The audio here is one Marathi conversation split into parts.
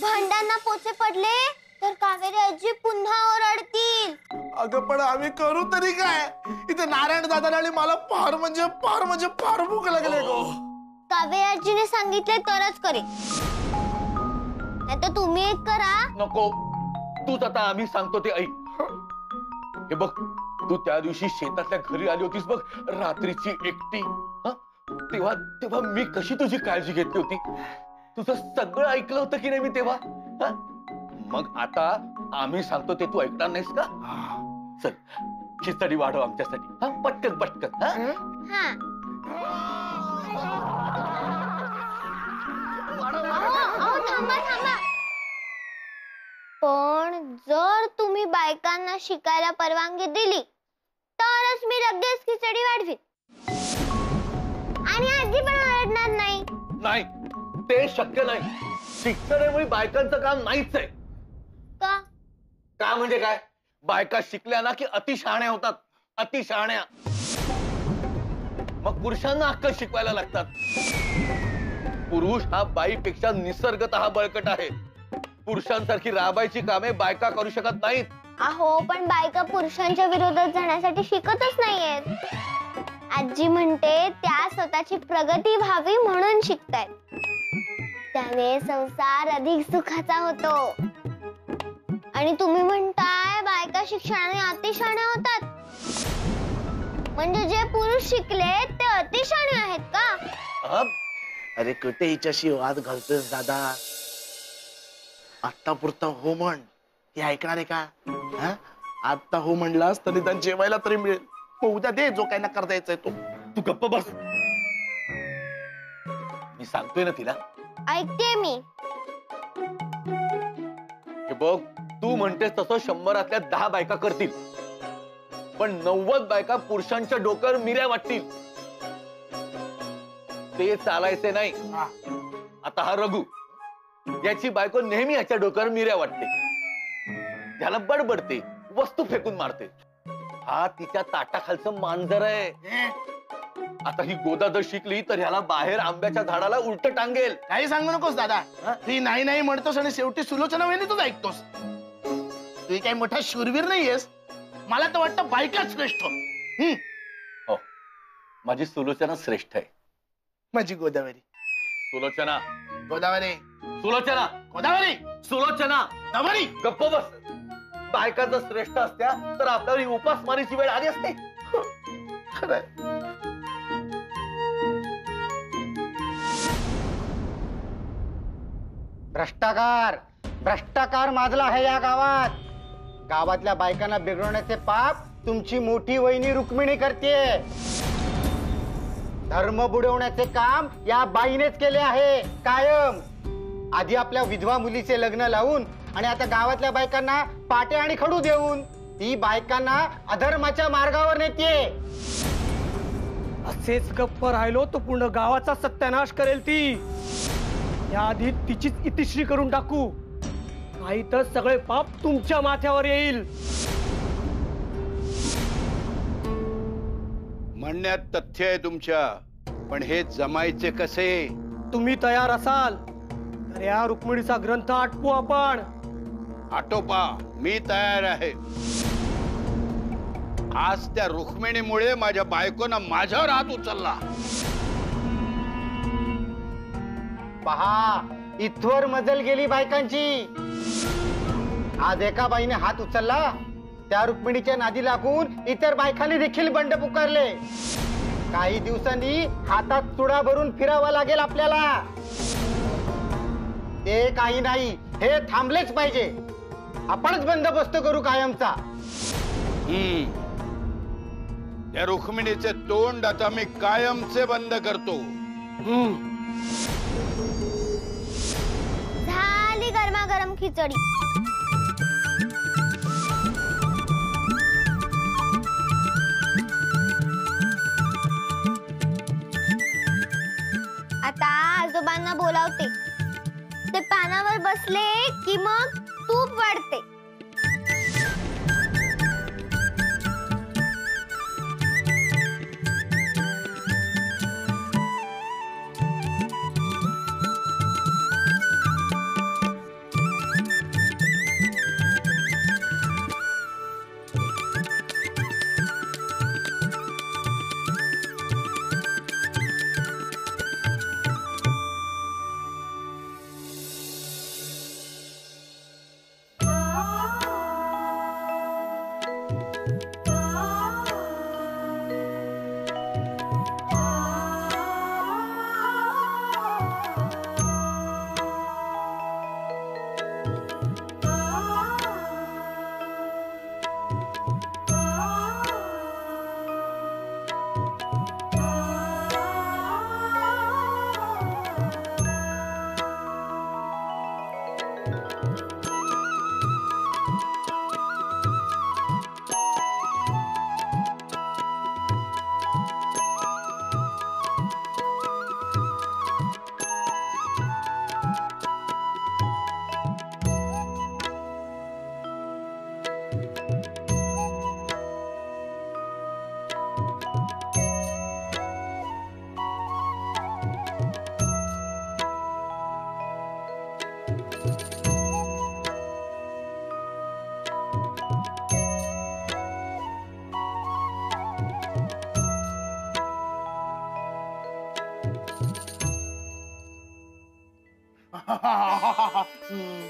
भांड्यांना पोचे पडले तर कावेरी आजी पुन्हा ओरडतील. अगं पण आम्ही करू तरी काय? इथे नारायण दादा आणि मला फार भूक लागली गो. कावेरी आजीने सांगितले तरच करेन, नाहीतर तुम्ही एक करा. नको, तूच आता आम्ही सांगतो ते ऐक. हे बघ, तू त्या दिवशी शेतातल्या घरी आली होतीस बघ, रात्रीची एकटी. तेव्हा मी कशी तुझी काळजी घेतली होती. तुझं सगळं ऐकलं होतं की नाही मी तेव्हा. मग आता आम्ही सांगतो ते तू ऐकणार नाहीस का? चल खिचडी वाढव आमच्यासाठी. पटकन पटकन. थांबा. पण जर तुम्ही बायकांना शिकायला परवानगी दिली तरच मी लगेच खिचडी वाढवीन. आणि आजी पण ओरडणार नाही. नाही, ते शक्य नाही. शिक्षणामुळे बायकांचं काम नाहीच आहे. का म्हणजे काय? बायका शिकल्या ना की अतिशहाण्या होतात. अतिशहाण्या. मग पुरुषांना अक्कल शिकवायला लागतात. पुरुष हा बाईपेक्षा निसर्गतः बळकट आहे. पुरुषांसारखी राबायची कामे बायका करू शकत नाहीत. अहो, पण बायका पुरुषांच्या विरोधात जाण्यासाठी शिकतच नाहीयेत. आजी म्हणते त्या स्वतःची प्रगती व्हावी म्हणून शिकतायत. त्याने संसार अधिक सुखाचा होतो. आणि तुम्ही म्हणताय बायका शिक्षणाने अतिशहाण्या होतात. म्हणजे जे पुरुष शिकले ते अतिशहाणे आहेत का? अरे कुठे हिच्याशी वाद घालतोस दादा? आत्ता पुरता हो म्हण, ती ऐकणार आहे का? आता हो म्हणलास तरी त्यांना जेवायला तरी मिळेल. उद्या दे जो काय ना करता यायचंय तो. तू गप्प बस. मी सांगतोय ना तिला. ऐकते मी. हे बघ, तू म्हणतेस तसं 100 10 बायका करतील, पण 90 बायका पुरुषांच्या डोक्यावर मिऱ्या वाटतील. ते चालायचे नाही. आता हा रघु, याची बायको नेहमी याच्या डोक्यावर मिऱ्या वाटते. त्याला बडबडते, वस्तू फेकून मारते. हा तिच्या ताटाखालचं मांजर आहे. आता ही गोदा जर शिकली तर ह्याला बाहेर आंब्याच्या झाडाला उलट टांगेल. काही सांगू नकोस दादा. ती नाही म्हणतोस आणि शेवटी सुलोचना वेळी तूच ऐकतोस. तू काही मोठा शूरवीर नाहीयेस. मला तर वाटतं बायकाच श्रेष्ठ. हो, माझी सुलोचना श्रेष्ठ आहे. माझी गोदावरी. सुलोचना. गोदावरी. सुलोचना. गोदावरी. सुलोचना. गोदावरी. गप्प बस. बायका जर श्रेष्ठ असत्या तर आपल्यावर उपासमारीची वेळ आली असते. खरंय. भ्रष्टाचार माजला आहे या गावात. गावातल्या बायकांना बिघडवण्याचे पाप तुमची मोठी वहिनी रुक्मिणी करतेय. धर्म बुडवण्याचे काम या बाईनेच केले आहे कायम. आधी आपल्या विधवा मुलीचे लग्न लावून आणि आता गावातल्या बायकांना पाटे आणि खडू देऊन ती बायकांना अधर्माच्या मार्गावर नेते. असेच गप्प राहिलो तो पूर्ण गावाचा सत्यानाश करेल ती. याआधी तिचीच इतिश्री करून टाकू, नाही तर सगळे पाप तुमच्या माथ्यावर येईल. म्हणण्यात तथ्य आहे तुमच्या, पण हे जमायचे कसे? तुम्ही तयार असाल तर या रुक्मिणीचा ग्रंथ आटपू आपण. आटोपा, मी तयार आहे. आज त्या रुक्मिणीमुळे माझ्या बायकोनं माझ्यावर हात उचलला. पहा, इथवर मजल गेली बायकांची. आज एका बाईने हात उचलला, त्या रुक्मिणीच्या नादी लागून इतर बायकांनी देखील बंड पुकारले. काही दिवसांनी हातात चुडा भरून फिरावा लागेल आपल्याला. ते काही नाही, हे थांबलेच पाहिजे. आपणच बंदोबस्त करू कायमचा. त्या रुक्मिणीचे तोंड आता मी कायमचे बंद करतो. झाली गरमागरम खिचडी. आता आजोबांना बोलावते. ते पानावर बसले की मग तूप वाढते.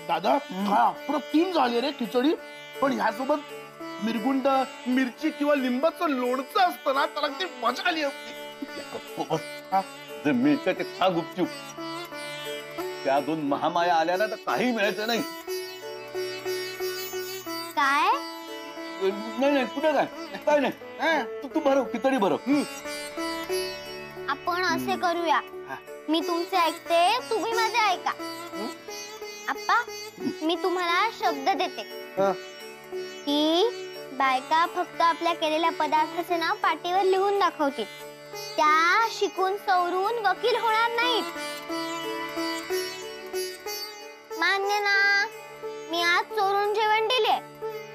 दादा काय अप्रतिम झाली रे खिचडी. पण ह्यासोबत मिरगुंड, मिरची किंवा लिंबाचं लोणचं असतं ना, त्याला ती मजा आली असती. जे मिळतं ते खा गुपचूप. त्या दोन महामाया आल्या ना तर काही मिळायचं नाही. काय नाही कुठे काय नाही. तू भरव खिचडी भरव. आपण असे करूया, मी तुमचे ऐकते, तुम्ही माझे ऐका. आप्पा, मी तुम्हाला शब्द देते की बायका फक्त आपल्या केलेल्या पदार्थाचे नाव पाटीवर लिहून दाखवतील. त्या शिकून सवरून वकील होणार नाहीत. मान्य ना? मी आज चोरून जेवण दिले,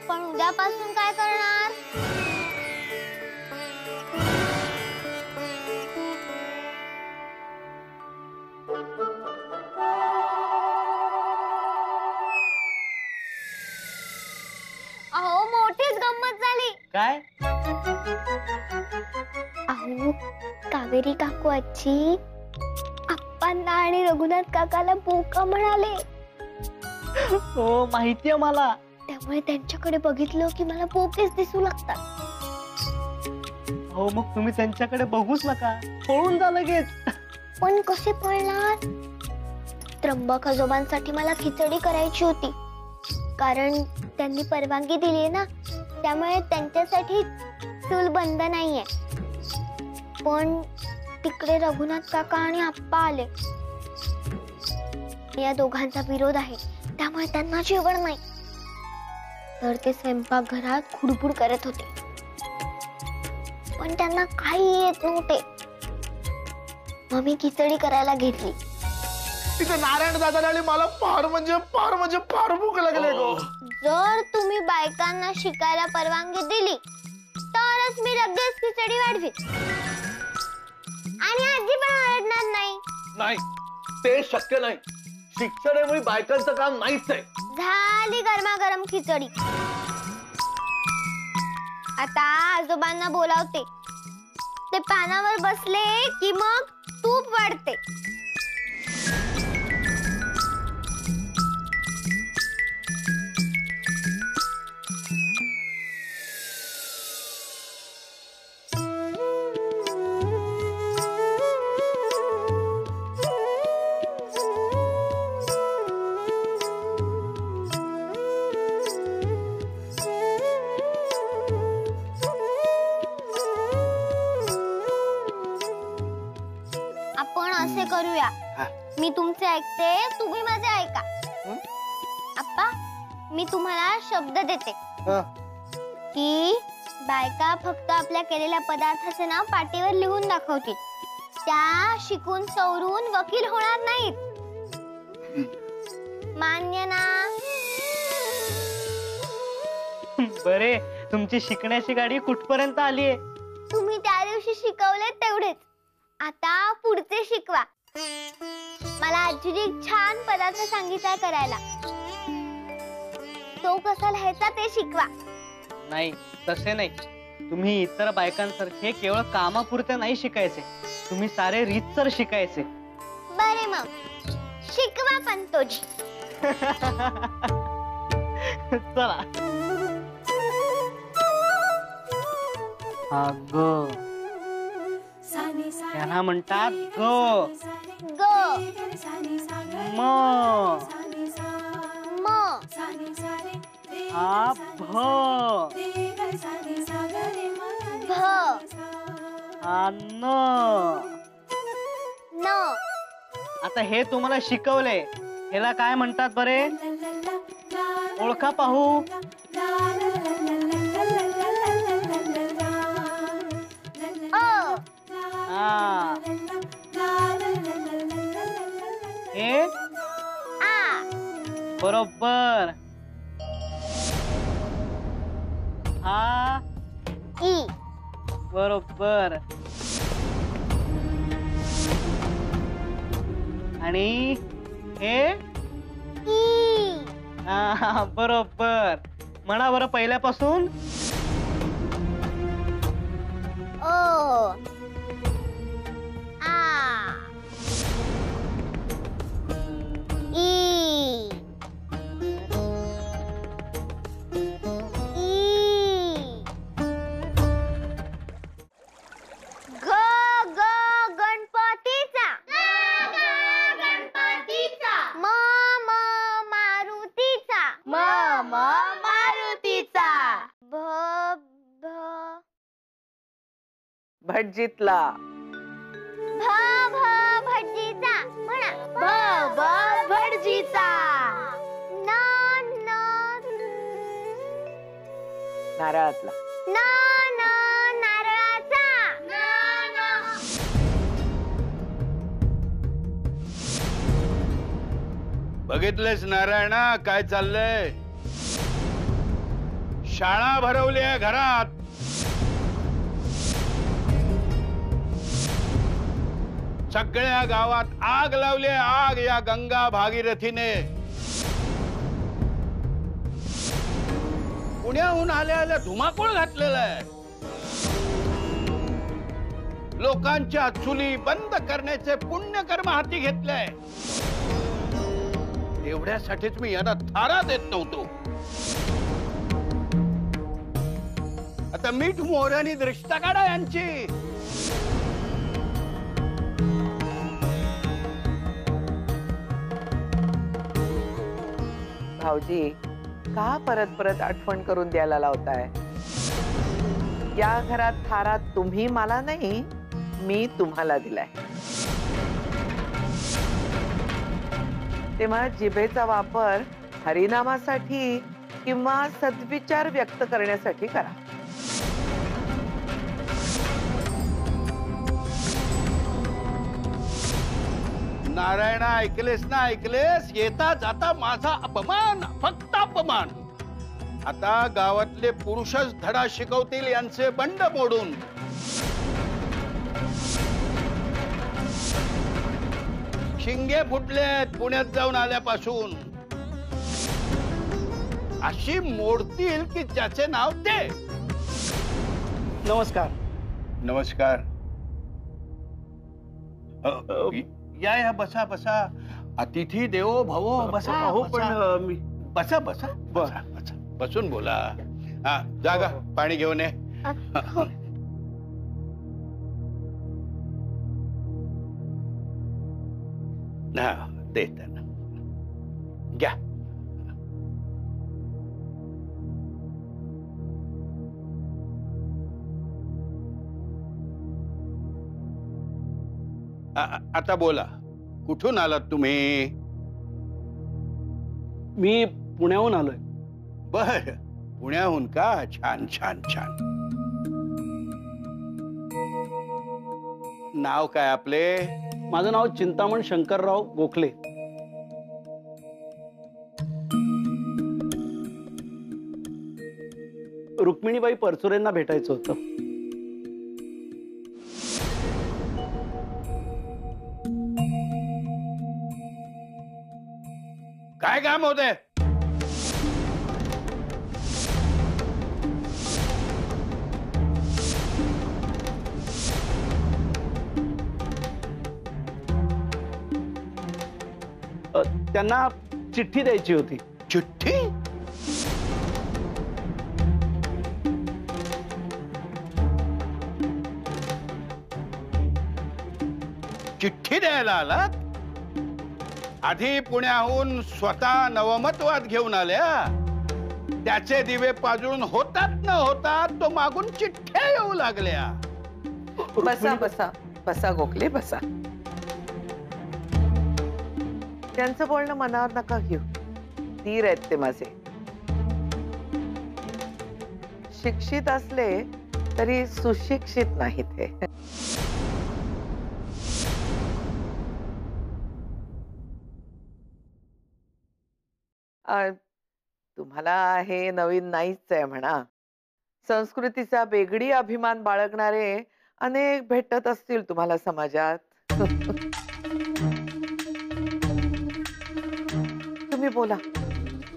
पण उद्यापासून काय करणार? अहो, मोठीच गंमत झाली. काय? अहो, कावेरी काकू आजी आप्पांना आणि रघुनाथ काकाला बोका म्हणाले. हो, माहितीये मला. त्यामुळे त्यांच्याकडे बघितलं की मला बोकेच दिसू लागतात. हो, मग तुम्ही त्यांच्याकडे बघूच नका, पळून जा लगेच. पण कसे पळणार? त्र्यंबक आजोबांसाठी मला खिचडी करायची होती, कारण त्यांनी परवानगी दिली ना, त्यामुळे त्यांच्यासाठी चूल बंद नाहीये. पण तिकडे रघुनाथ काका आणि आप्पा आले. या दोघांचा विरोध आहे, त्यामुळे त्यांना जेवण नाही. तर ते स्वयंपाकघरात खुडबुड करत होते, पण त्यांना काही येत नव्हते. मग मी खिचडी करायला घेतली. तिथे नारायण दादा आणि मला फार भूक लागले गो. जर तुम्ही बायकांना शिकायला परवानगी दिली तरच मी लगेच खिचडी वाढवी, आणि आजी पण ओरडणार नाही. नाही, ते शक्य नाही. शिक्षणामुळे बायकांचं काम नाहीच आहे. झाली गरमागरम खिचडी. आता आजोबांना बोलावते. ते पानावर बसले की मग तूप वाढते. आपण असे करूया, मी तुमचे ऐकते, तुम्ही माझे ऐका. आप्पा, मी तुम्हाला शब्द देते की बायका फक्त आपल्या केलेल्या पदार्थाचे नाव पाटीवर लिहून दाखवतील. त्या शिकून सवरून वकील होणार नाहीत. मान्य ना? बरे, तुमची शिकण्याची गाडी कुठपर्यंत आलीये? तुम्ही त्या दिवशी शिकवले तेवढेच, आता पुढचे शिकवा. मला आजीने एक छान पदार्थ सांगितलाय करायला, तो कसा लिहायचा ते शिकवा. नाही, तसे नाही. तुम्ही इतर बायकांसारखे केवळ कामापुरते नाही शिकायचे, तुम्ही सारे रीतसर शिकायचे. बरे, मग शिकवा पंतोजी. चला. ग, त्यांना म्हणतात ग. ग, म, म, आ, भ, भ, आ, न. न. आता हे तुम्हाला शिकवले, ह्याला काय म्हणतात बरे? ओळखा पाहू. अ. हा. हे आ. बरोबर. हा. ई. बरोबर. आणि हे ई. हा, बरोबर. म्हणा बरं पहिल्यापासून. ओ. आ. ई. भटजीतला. भ भ भटजीचा म्हणा. भ भ भटजीचा. न न नारळातला. न न नारळाचा. न न बघितलेस नारायणा काय चाललंय? शाळा भरवली आहे घरात. सगळ्या गावात आग लावली आहे, आग या गंगा भागीरथीने. पुण्याहून आल्या आल्या धुमाकूळ घातलेला आहे. लोकांच्या चुली बंद करण्याचे पुण्यकर्म हाती घेतलंय. एवढ्यासाठीच मी यांना थारा देत नव्हतो. आता मीठ मोहरानी दृष्टा काढा यांची. भाऊजी का परत परत आठवण करून द्यायला लावताय? या घरात थारा तुम्ही मला नाही, मी तुम्हाला दिलाय. तेव्हा जिभेचा वापर हरिनामासाठी किंवा सद्विचार व्यक्त करण्यासाठी करा. नारायणा ऐकलेस ना, ऐकलेस? येता जाता माझा अपमान, फक्त अपमान. आता गावातले पुरुषच धडा शिकवतील यांचे बंड मोडून. शिंगे फुटलेत पुण्यात जाऊन आल्यापासून. अशी मोडतील की ज्याचे नाव ते. नमस्कार. नमस्कार. या या बसा बसा. अतिथी देवो भवो. बसा. अहो, पण, बसा बसा बसा बसा. बसून बोला. हा जागा पाणी घेऊन ये. हा दे त्यांना. घ्या. आता बोला, कुठून आलात तुम्ही? मी पुण्याहून आलोय. बर, पुण्याहून का? छान छान छान. नाव काय आपले? माझं नाव चिंतामण शंकरराव गोखले. रुक्मिणीबाई परचुरेंना भेटायचं होतं. काय काम होते? त्यांना चिठ्ठी द्यायची होती. चिठ्ठी? चिठ्ठी द्यायला आलात? आधी पुण्याहून स्वतः नवमतवाद घेऊन आल्या. त्याचे दिवे पाजळून होतात न होतात तो मागून चिठ्ठ्या येऊ लागल्या. बसा बसा बसा गोखले बसा. त्यांचं बोलणं मनावर नका घेऊ. धीर आहेत ते माझे. शिक्षित असले तरी सुशिक्षित नाहीत हे. तुम्हाला हे नवीन नाहीच आहे म्हणा. संस्कृतीचा बेगडी अभिमान बाळगणारे अनेक भेटत असतील तुम्हाला समाजात. तुम्ही बोला.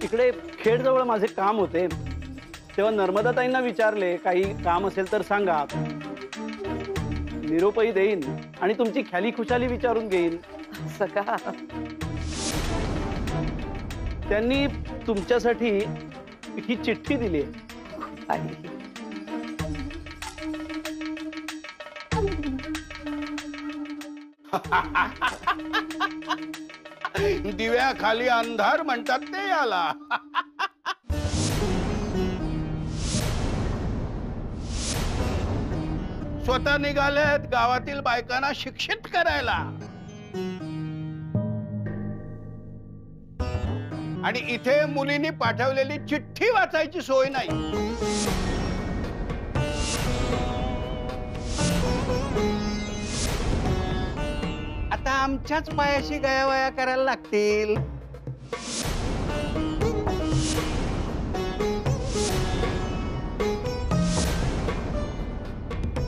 इकडे खेडजवळ माझे काम होते, तेव्हा नर्मदाताईंना विचारले काही काम असेल तर सांगा. निरोपही देईन आणि तुमची ख्याली खुशाली विचारून घेईन. असं का? त्यांनी तुमच्यासाठी ही चिठ्ठी दिली आहे. दिव्याखाली अंधार म्हणतात ते याला. स्वतः निघालेत गावातील बायकांना शिक्षित करायला. आणि इथे मुलींनी पाठवलेली चिठ्ठी वाचायची सोय नाही. आता आमच्याच पायाशी गयावया करायला लागतील.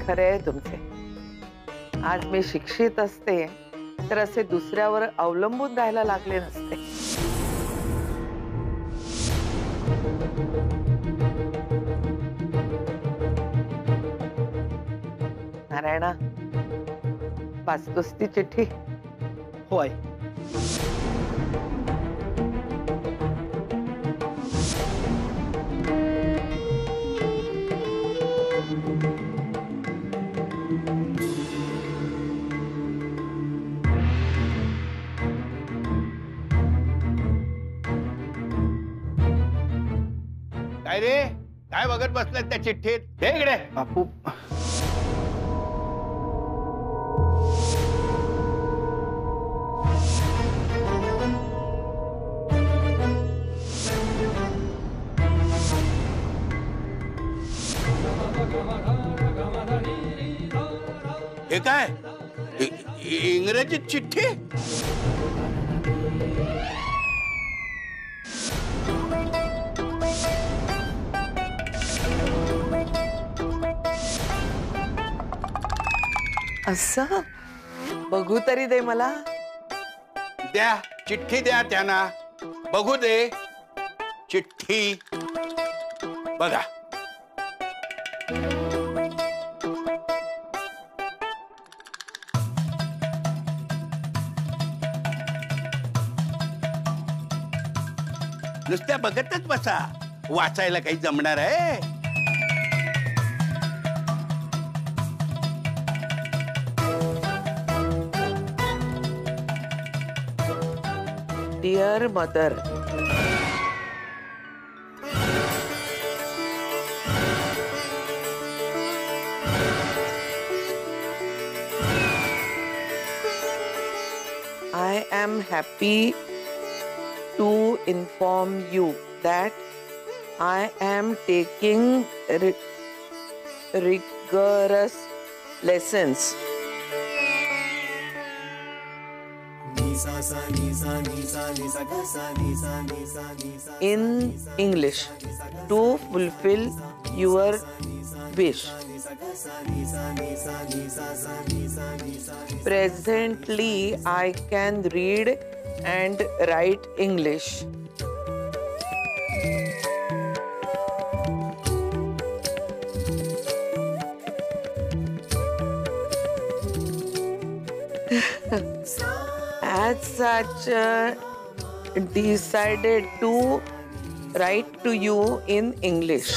खरे आहे तुमचे. आज मी शिक्षित असते तर असे दुसऱ्यावर अवलंबून राहायला लागले नसते. नारायणा, वाचतोस ती चिठ्ठी? हो आई. काय रे, काय बघत बसलाय त्या चिठ्ठीत? दे इकडे. बापू, हे काय? इंग्रजीत चिठ्ठी? असं बघू तरी दे मला. द्या चिठ्ठी, द्या त्यांना बघू दे. चिठ्ठी बघा. नुसत्या बघतच बसा, वाचायला काही जमणार आहे? Dear mother, I am happy to inform you that I am taking rigorous lessons in English to fulfill your wish. Presently, I can read and write English. As such, decided to write to you in English.